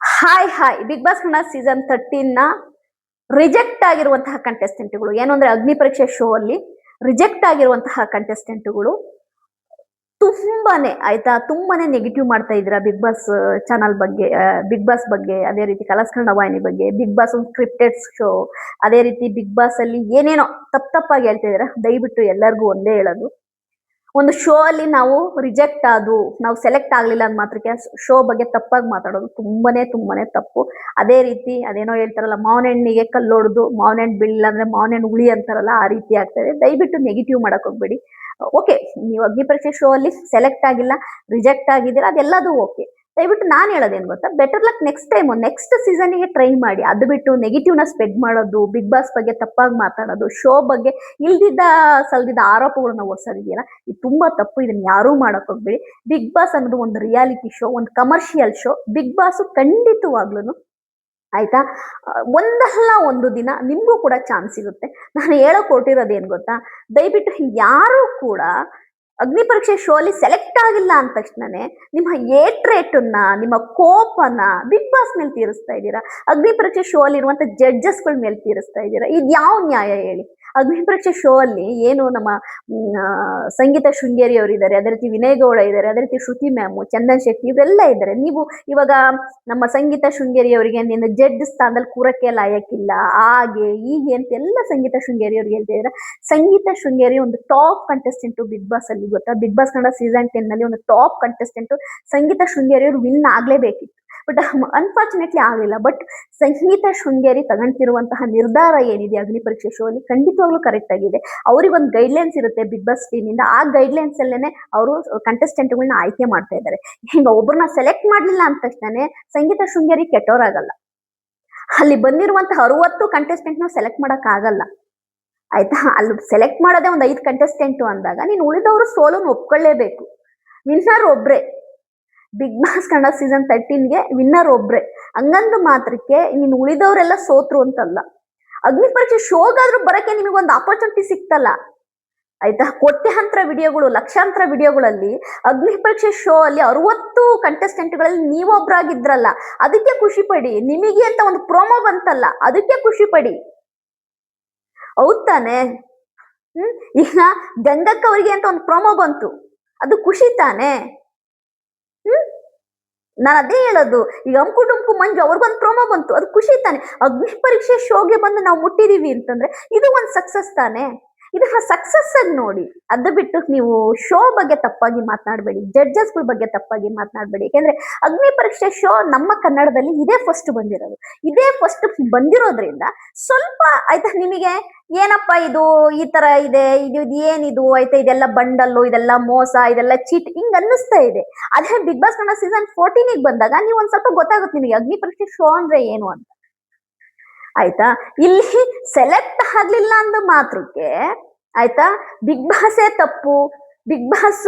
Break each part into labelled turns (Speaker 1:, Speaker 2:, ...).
Speaker 1: Hi hi big boss Kannada season 13 ನ reject ಆಗಿರುವಂತಹ ಕಂಟೆಸ್ಟೆಂಟ್ಗಳು ಏನು ಅಂದ್ರೆ ಅಗ್ನಿ ಪರೀಕ್ಷೆ ಶೋ ಅಲ್ಲಿ ರಿಜೆಕ್ಟ್ ಆಗಿರುವಂತಹ ಕಂಟೆಸ್ಟೆಂಟ್ಗಳು ತುಂಬಾನೇ ನೆಗೆಟಿವ್ ಮಾಡ್ತಾ ಇದ್ದೀರಾ ಬಿಗ್ ಬಾಸ್ ಚಾನಲ್ ಬಗ್ಗೆ, ಬಿಗ್ ಬಾಸ್ ಬಗ್ಗೆ, ಅದೇ ರೀತಿ ಕಲರ್ಸ್ ಕನ್ನಡ ವಾಹಿನಿ ಬಗ್ಗೆ, ಬಿಗ್ ಬಾಸ್ ಒಂದು ಸ್ಕ್ರಿಪ್ಟೆಡ್ ಶೋ, ಅದೇ ರೀತಿ ಬಿಗ್ ಬಾಸ್ ಅಲ್ಲಿ ಏನೇನೋ ತಪ್ಪಾಗಿ ಹೇಳ್ತಾ ಇದ್ದೀರಾ. ದಯವಿಟ್ಟು ಎಲ್ಲರಿಗೂ ಒಂದೇ ಹೇಳೋದು, ಒಂದು ಶೋ ಅಲ್ಲಿ ನಾವು ರಿಜೆಕ್ಟ್ ನಾವು ಸೆಲೆಕ್ಟ್ ಆಗ್ಲಿಲ್ಲ ಅಂದ ಮಾತ್ರಕ್ಕೆ ಶೋ ಬಗ್ಗೆ ತಪ್ಪಾಗಿ ಮಾತಾಡೋದು ತುಂಬಾನೇ ತಪ್ಪು. ಅದೇ ರೀತಿ ಅದೇನೋ ಹೇಳ್ತಾರಲ್ಲ, ಮಾವಿನ ಹಣ್ಣಿಗೆ ಕಲ್ಲೊಡ್ದು ಮಾವಿನ ಹಣ್ಣು ಬೀಳಿಲ್ಲ ಅಂದ್ರೆ ಮಾವಿನ ಹಣ್ಣು ಹುಳಿ ಅಂತಾರಲ್ಲ, ಆ ರೀತಿ ಆಗ್ತದೆ. ದಯವಿಟ್ಟು ನೆಗೆಟಿವ್ ಮಾಡಕ್ ಹೋಗ್ಬೇಡಿ. ಓಕೆ, ನೀವು ಅಗ್ನಿ ಪರೀಕ್ಷೆ ಶೋ ಅಲ್ಲಿ ಸೆಲೆಕ್ಟ್ ಆಗಿಲ್ಲ, ರಿಜೆಕ್ಟ್ ಆಗಿದ್ದೀರಾ, ಅದೆಲ್ಲದೂ ಓಕೆ. ದಯವಿಟ್ಟು ನಾನು ಹೇಳೋದೇನು ಗೊತ್ತಾ, ಬೆಟರ್ ಲಕ್ ನೆಕ್ಸ್ಟ್ ಸೀಸನ್ಗೆ ಟ್ರೈ ಮಾಡಿ. ಅದು ಬಿಟ್ಟು ನೆಗೆಟಿವ್ನ ಸ್ಪ್ರೆಡ್ ಮಾಡೋದು, ಬಿಗ್ ಬಾಸ್ ಬಗ್ಗೆ ತಪ್ಪಾಗಿ ಮಾತಾಡೋದು, ಶೋ ಬಗ್ಗೆ ಇಲ್ದಿದ್ದ ಸಲ್ದಿದ್ದ ಆರೋಪಗಳನ್ನ ಹೊರ್ಸೋದಿದೆಯಲ್ಲ, ಇದು ತುಂಬಾ ತಪ್ಪು. ಇದನ್ನ ಯಾರೂ ಮಾಡಕ್ ಹೋಗ್ಬೇಡಿ. ಬಿಗ್ ಬಾಸ್ ಅನ್ನೋದು ಒಂದು ರಿಯಾಲಿಟಿ ಶೋ, ಒಂದು ಕಮರ್ಷಿಯಲ್ ಶೋ. ಬಿಗ್ ಬಾಸ್ ಖಂಡಿತವಾಗ್ಲೂ ಆಯ್ತಾ, ಒಂದಲ್ಲ ಒಂದು ದಿನ ನಿಮ್ಗೂ ಕೂಡ ಚಾನ್ಸ್ ಸಿಗುತ್ತೆ. ನಾನು ಹೇಳಕ್ ಹೊರಟಿರೋದೇನ್ ಗೊತ್ತಾ, ದಯವಿಟ್ಟು ಯಾರು ಕೂಡ ಅಗ್ನಿ ಪರೀಕ್ಷೆ ಶೋ ಅಲ್ಲಿ ಸೆಲೆಕ್ಟ್ ಆಗಿಲ್ಲ ಅಂದ ತಕ್ಷಣನೇ ನಿಮ್ಮ ಏಟ್ರೇಟನ್ನ, ನಿಮ್ಮ ಕೋಪನ ಬಿಗ್ ಬಾಸ್ ಮೇಲೆ ತೀರಿಸ್ತಾ ಇದ್ದೀರಾ. ಅಗ್ನಿ ಪರೀಕ್ಷೆ ಶೋ ಅಲ್ಲಿ ಇರುವಂತ ಜಡ್ಜಸ್ಗಳ ಮೇಲೆ ತೀರಿಸ್ತಾ ಇದ್ದೀರಾ. ಇದು ಯಾವ ನ್ಯಾಯ ಹೇಳಿ? ಅಗ್ನಿ ಪರೀಕ್ಷೆ ಶೋ ಅಲ್ಲಿ ಏನು ನಮ್ಮ ಸಂಗೀತ ಶೃಂಗೇರಿ ಅವರು ಇದ್ದಾರೆ, ಅದೇ ರೀತಿ ವಿನಯ್ ಗೌಡ ಇದ್ದಾರೆ, ಅದೇ ರೀತಿ ಶ್ರುತಿ ಮ್ಯಾಮು, ಚಂದನ್ ಶೆಟ್ಟಿ ಇವರೆಲ್ಲ ಇದ್ದಾರೆ. ನೀವು ಇವಾಗ ನಮ್ಮ ಸಂಗೀತ ಶೃಂಗೇರಿ ಅವರಿಗೆ ನಿನ್ನ ಜಡ್ಜ್ ಸ್ಥಾನದಲ್ಲಿ ಕೂರಕ್ಕೆ ಲಾಯಕ್ಕಿಲ್ಲ, ಹಾಗೆ ಹೀಗೆ ಅಂತೆಲ್ಲ ಸಂಗೀತ ಶೃಂಗೇರಿ ಅವ್ರಿಗೆ ಹೇಳ್ತಾ ಇದ್ದಾರೆ. ಸಂಗೀತ ಶೃಂಗೇರಿ ಒಂದು ಟಾಪ್ ಕಂಟೆಸ್ಟೆಂಟ್ ಬಿಗ್ ಬಾಸ್ ಅಲ್ಲಿ, ಗೊತ್ತಾ? ಬಿಗ್ ಬಾಸ್ ಕನ್ನಡ ಸೀಸನ್ 10 ನಲ್ಲಿ ಒಂದು ಟಾಪ್ ಕಂಟೆಸ್ಟೆಂಟ್ ಸಂಗೀತ ಶೃಂಗೇರಿ ಅವರು ವಿನ್ ಆಗ್ಲೇಬೇಕಿತ್ತು. ಬಟ್ ಅನ್ಫಾರ್ಚುನೇಟ್ಲಿ ಆಗಲಿಲ್ಲ. ಬಟ್ ಸಂಗೀತ ಶೃಂಗೇರಿ ತಗೊಂತಿರುವಂತಹ ನಿರ್ಧಾರ ಏನಿದೆ ಅಗ್ನಿ ಪರೀಕ್ಷೆ ಶೋ ಅಲ್ಲಿ ಖಂಡಿತವಾಗ್ಲೂ ಕರೆಕ್ಟ್ ಆಗಿದೆ. ಅವ್ರಿಗೆ ಒಂದು ಗೈಡ್ಲೈನ್ಸ್ ಇರುತ್ತೆ ಬಿಗ್ ಬಾಸ್ ಟೀಮ್ ಇಂದ. ಆ ಗೈಡ್ಲೈನ್ಸ್ ಅಲ್ಲೇನೆ ಅವರು ಕಂಟೆಸ್ಟೆಂಟ್ಗಳನ್ನ ಆಯ್ಕೆ ಮಾಡ್ತಾ ಇದ್ದಾರೆ. ಹಿಂಗ ಒಬ್ಬರನ್ನ ಸೆಲೆಕ್ಟ್ ಮಾಡ್ಲಿಲ್ಲ ಅಂದ ತಕ್ಷಣ ಸಂಗೀತ ಶೃಂಗೇರಿ ಕೆಟ್ಟವರಾಗಲ್ಲ. ಅಲ್ಲಿ ಬಂದಿರುವಂತಹ 60 ಕಂಟೆಸ್ಟೆಂಟ್ ನ ಸೆಲೆಕ್ಟ್ ಮಾಡಕ್ ಆಗಲ್ಲ, ಆಯ್ತಾ? ಅಲ್ಲಿ ಸೆಲೆಕ್ಟ್ ಮಾಡೋದೇ ಒಂದು 5 ಕಂಟೆಸ್ಟೆಂಟ್ ಅಂದಾಗ ನೀನು ಉಳಿದವರು ಸೋಲನ್ನು ಒಪ್ಕೊಳ್ಳೇಬೇಕು. ವಿನ್ನರ್ ಒಬ್ರೆ, ಬಿಗ್ ಬಾಸ್ ಕನ್ನಡ ಸೀಸನ್ 13ಗೆ ವಿನ್ನರ್ ಒಬ್ರೆ. ಹಂಗಂದು ಮಾತ್ರಕ್ಕೆ ನೀನು ಉಳಿದವರೆಲ್ಲ ಸೋತ್ರು ಅಂತಲ್ಲ. ಅಗ್ನಿ ಪರೀಕ್ಷೆ ಶೋಗಾದ್ರೂ ಬರಕ್ಕೆ ನಿಮಗೊಂದು ಆಪರ್ಚುನಿಟಿ ಸಿಕ್ತಲ್ಲ, ಆಯ್ತಾ? ಕೋಟ್ಯಾಂತರ ವಿಡಿಯೋಗಳು, ಲಕ್ಷಾಂತರ ವಿಡಿಯೋಗಳಲ್ಲಿ ಅಗ್ನಿ ಪರೀಕ್ಷೆ ಶೋ ಅಲ್ಲಿ 60 ಕಂಟೆಸ್ಟೆಂಟ್ಗಳಲ್ಲಿ ನೀವೊಬ್ರಾಗಿದ್ರಲ್ಲ, ಅದಕ್ಕೆ ಖುಷಿ ಪಡಿ. ನಿಮಗೆ ಅಂತ ಒಂದು ಪ್ರೋಮೋ ಬಂತಲ್ಲ, ಅದಕ್ಕೆ ಖುಷಿ ಪಡಿ. ಹೌದ್ ತಾನೆ? ಈಗ ಗಂಗಕ್ಕ ಅವರಿಗೆ ಅಂತ ಒಂದು ಪ್ರೋಮೋ ಬಂತು, ಅದು ಖುಷಿ ತಾನೆ? ನಾನು ಅದೇ ಹೇಳೋದು. ಈಗ ಅಂಕು ಡುಂಕು ಮಂಜು ಅವ್ರಿಗೊಂದು ಪ್ರೋಮೋ ಬಂತು, ಅದು ಖುಷಿ ತಾನೆ? ಅಗ್ನಿ ಪರೀಕ್ಷೆ ಶೋಗೆ ಬಂದು ನಾವು ಮುಟ್ಟಿದೀವಿ ಅಂತಂದ್ರೆ ಇದು ಒಂದು ಸಕ್ಸಸ್ ತಾನೆ? ಇದನ್ನ ಸಕ್ಸಸ್ ಆಗಿ ನೋಡಿ. ಅದು ಬಿಟ್ಟು ನೀವು ಶೋ ಬಗ್ಗೆ ತಪ್ಪಾಗಿ ಮಾತನಾಡಬೇಡಿ, ಜಡ್ಜಸ್ಗಳ ಬಗ್ಗೆ ತಪ್ಪಾಗಿ ಮಾತನಾಡಬೇಡಿ. ಯಾಕೆಂದ್ರೆ ಅಗ್ನಿ ಪರೀಕ್ಷೆ ಶೋ ನಮ್ಮ ಕನ್ನಡದಲ್ಲಿ ಇದೇ ಫಸ್ಟ್ ಬಂದಿರೋದು. ಇದೇ ಫಸ್ಟ್ ಬಂದಿರೋದ್ರಿಂದ ಸ್ವಲ್ಪ ಆಯ್ತಾ ನಿಮಗೆ ಏನಪ್ಪ ಇದು ಈ ತರ ಇದೆ, ಇದು ಏನಿದು ಆಯ್ತಾ, ಇದೆಲ್ಲ ಬಂಡಲ್ಲು, ಇದೆಲ್ಲ ಮೋಸ, ಇದೆಲ್ಲ ಚೀಟ್, ಹಿಂಗ್ ಅನ್ನಿಸ್ತಾ ಇದೆ. ಅದೇ ಬಿಗ್ ಬಾಸ್ ಕನ್ನಡ ಸೀಸನ್ 14 ಬಂದಾಗ ನೀವು ಒಂದ್ ಸ್ವಲ್ಪ ಗೊತ್ತಾಗುತ್ತೆ ನಿಮಗೆ ಅಗ್ನಿ ಪರೀಕ್ಷೆ ಶೋ ಅಂದ್ರೆ ಏನು ಅಂತ, ಆಯ್ತಾ? ಇಲ್ಲಿ ಸೆಲೆಕ್ಟ್ ಆಗ್ಲಿಲ್ಲ ಅಂದ ಮಾತ್ರಕ್ಕೆ ಆಯ್ತಾ ಬಿಗ್ ಬಾಸೇ ತಪ್ಪು, ಬಿಗ್ ಬಾಸ್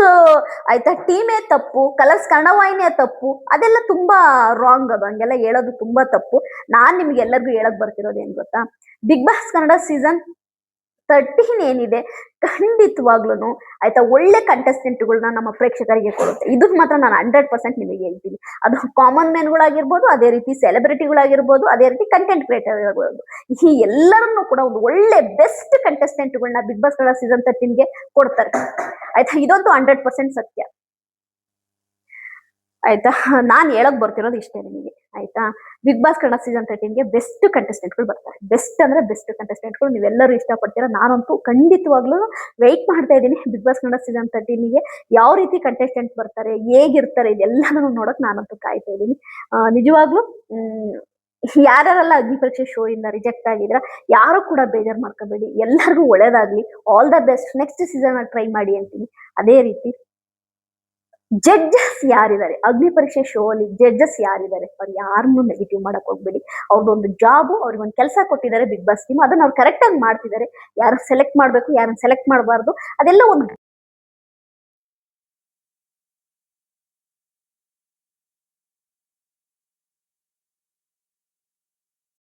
Speaker 1: ಆಯ್ತಾ ಟೀಮೇ ತಪ್ಪು, ಕಲರ್ಸ್ ಕನ್ನಡ ವಾಹಿನಿಯ ತಪ್ಪು, ಅದೆಲ್ಲ ತುಂಬಾ ರಾಂಗ್. ಅದು ಹಂಗೆಲ್ಲ ಹೇಳೋದು ತುಂಬಾ ತಪ್ಪು. ನಾನ್ ನಿಮ್ಗೆ ಎಲ್ಲರಿಗೂ ಹೇಳಕ್ ಬರ್ತಿರೋದು ಏನ್ ಗೊತ್ತಾ, ಬಿಗ್ ಬಾಸ್ ಕನ್ನಡ ಸೀಸನ್ 13 ಏನಿದೆ ಖಂಡಿತವಾಗ್ಲೂ ಆಯ್ತಾ ಒಳ್ಳೆ ಕಂಟೆಸ್ಟೆಂಟ್ಗಳನ್ನ ನಮ್ಮ ಪ್ರೇಕ್ಷಕರಿಗೆ ಕೊಡುತ್ತೆ. ಇದಕ್ಕೆ ಮಾತ್ರ ನಾನು 100% ನಿಮಗೆ ಹೇಳ್ತೀನಿ. ಅದು ಕಾಮನ್ ಮ್ಯಾನ್ಗಳಾಗಿರ್ಬೋದು, ಅದೇ ರೀತಿ ಸೆಲೆಬ್ರಿಟಿಗಳಾಗಿರ್ಬೋದು, ಅದೇ ರೀತಿ ಕಂಟೆಂಟ್ ಕ್ರಿಯೇಟರ್ ಆಗಿರ್ಬೋದು, ಈ ಎಲ್ಲರನ್ನೂ ಕೂಡ ಒಂದು ಒಳ್ಳೆ ಬೆಸ್ಟ್ ಕಂಟೆಸ್ಟೆಂಟ್ಗಳನ್ನ ಬಿಗ್ ಬಾಸ್ ಕನ್ನಡ ಸೀಸನ್ 13ಗೆ ಕೊಡ್ತಾರೆ, ಆಯ್ತಾ? ಇದಂತೂ 100% ಸತ್ಯ, ಆಯ್ತಾ? ನಾನ್ ಹೇಳಕ್ ಬರ್ತಿರೋದು ಇಷ್ಟೇ ನಿಮಗೆ, ಆಯ್ತಾ? ಬಿಗ್ ಬಾಸ್ ಕನ್ನಡ ಸೀಸನ್ 13ಗೆ ಬೆಸ್ಟ್ ಕಂಟೆಸ್ಟೆಂಟ್ಗಳು ಬರ್ತಾರೆ. ಬೆಸ್ಟ್ ಅಂದ್ರೆ ಬೆಸ್ಟ್ ಕಂಟೆಸ್ಟೆಂಟ್ಗಳು ನೀವೆಲ್ಲರೂ ಇಷ್ಟಪಡ್ತೀರಾ. ನಾನಂತೂ ಖಂಡಿತವಾಗ್ಲೂ ವೆಯ್ಟ್ ಮಾಡ್ತಾ ಇದ್ದೀನಿ ಬಿಗ್ ಬಾಸ್ ಕನ್ನಡ ಸೀಸನ್ 13ಗೆ ಯಾವ ರೀತಿ ಕಂಟೆಸ್ಟೆಂಟ್ ಬರ್ತಾರೆ, ಹೇಗಿರ್ತಾರೆ, ಇದೆಲ್ಲನೂ ನೋಡಕ್ ನಾನಂತೂ ಕಾಯ್ತಾ ಇದ್ದೀನಿ. ನಿಜವಾಗ್ಲೂ ಯಾರೆಲ್ಲ ಅಗ್ನಿ ಪರೀಕ್ಷೆ ಶೋ ಇಂದ ರಿಜೆಕ್ಟ್ ಆಗಿದ್ರ ಯಾರು ಕೂಡ ಬೇಜಾರು ಮಾಡ್ಕೋಬೇಡಿ. ಎಲ್ಲರಿಗೂ ಒಳ್ಳೇದಾಗ್ಲಿ. All the best. Next season try ಮಾಡಿ ಅಂತೀನಿ. ಅದೇ ರೀತಿ ಜಡ್ಜಸ್ ಯಾರಿದ್ದಾರೆ ಅಗ್ನಿ ಪರೀಕ್ಷೆ ಶೋ ಅಲ್ಲಿ, ಜಡ್ಜಸ್ ಯಾರಿದ್ದಾರೆ ಅವ್ರು ಯಾರನ್ನು ನೆಗೆಟಿವ್ ಮಾಡಕ್ ಹೋಗ್ಬೇಡಿ. ಅವ್ರದೊಂದು ಜಾಬು, ಅವ್ರಿಗೊಂದು ಕೆಲಸ ಕೊಟ್ಟಿದ್ದಾರೆ ಬಿಗ್ ಬಾಸ್ ಟೀಮ್, ಅದನ್ನ ಅವ್ರು ಕರೆಕ್ಟ್ ಆಗಿ ಮಾಡ್ತಿದ್ದಾರೆ. ಯಾರು ಸೆಲೆಕ್ಟ್ ಮಾಡ್ಬೇಕು, ಯಾರನ್ನ ಸೆಲೆಕ್ಟ್ ಮಾಡಬಾರ್ದು, ಅದೆಲ್ಲ ಒಂದು